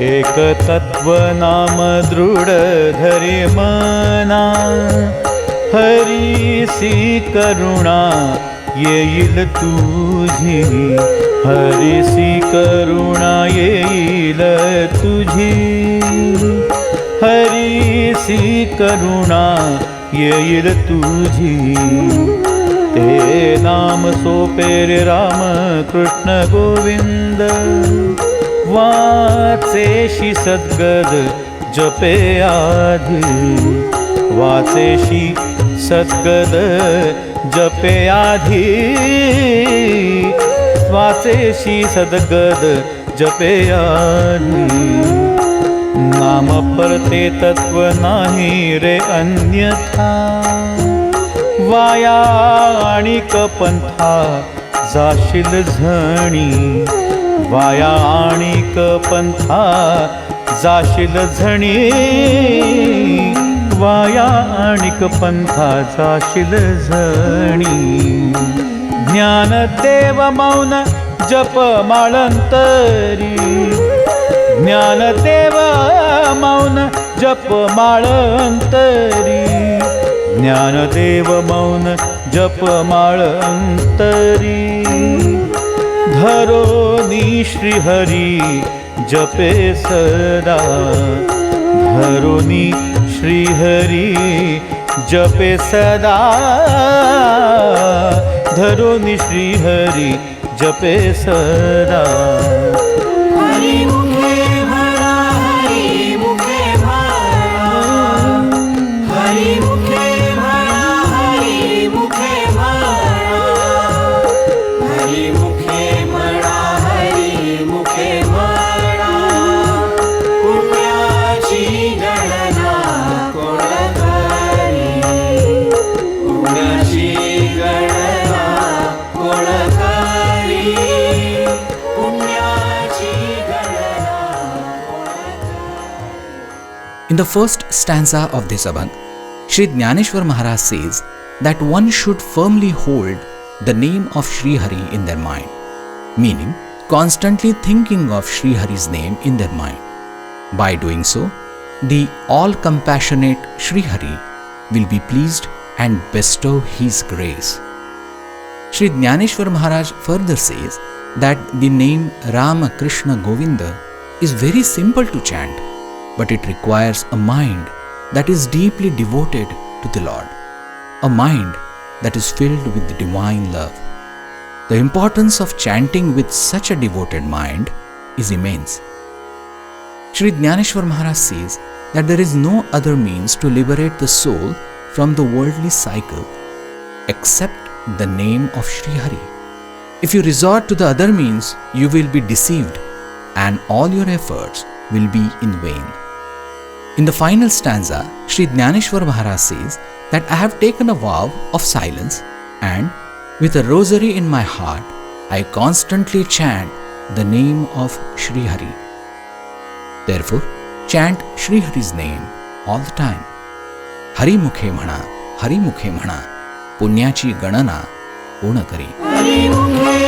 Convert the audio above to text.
एक तत्व नाम दृढ धरे मना, हरीसी करुणा येईल तुझी, हरीसी करुणा येईल तुझी, हरीसी करुणा येईल तुझी. ते नाम सोपे रे राम कृष्ण गोविंद, वाचेशी सद्गद जपे आधी, वाचेशी सद्गद जपे आधी, वाचेशी सद्गद जपे आधी. नाम परते तत्व नाही रे अन्यथा, वाया आणिक पंथा जाशील झणी, वाया आणिक पंथा जाशील झणी, वाया आणिक पंथा जाशील झणी. ज्ञानदेव मौन जप माळंतरी, ज्ञानदेव मौन जप माळंतरी, ज्ञानदेव मौन जप माळंतरी. धरोनी श्रीहरी जपे सदा, धरोनी श्रीहरी जपे सदा, धरोनी श्रीहरी जपे सदा. हरी मुखे म्हणा, हरी मुखे म्हणा, हरी मुखे म्हणा, हरी मुखे म्हणा, हरी मुखे म्हणा, हरी मुखे म्हणा. पुण्याची गणना कोण करी, पुण्याची गणना कोण करी, पुण्याची गणना कोण करी. In the first stanza of this abhang, Sri Jnaneshwar Maharaj says that one should firmly hold the name of Sri Hari in their mind, meaning constantly thinking of Sri Hari's name in their mind. By doing so, the all-compassionate Sri Hari will be pleased and bestow his grace. Sri Jnaneshwar Maharaj further says that the name Rama Krishna Govinda is very simple to chant, but it requires a mind that is deeply devoted to the Lord, a mind that is filled with the divine love. The importance of chanting with such a devoted mind is immense. Sri Jnaneshwar Maharaj says that there is no other means to liberate the soul from the worldly cycle except the name of Sri Hari. If you resort to the other means, you will be deceived and all your efforts will be in vain. In the final stanza, Sri Jnaneshwar Maharaj says that I have taken a vow of silence and with a rosary in my heart, I constantly chant the name of Sri Hari. Therefore, chant Sri Hari's name all the time. Hari mukhe mhana, punyachi ganana कोण करी. हरी मुखे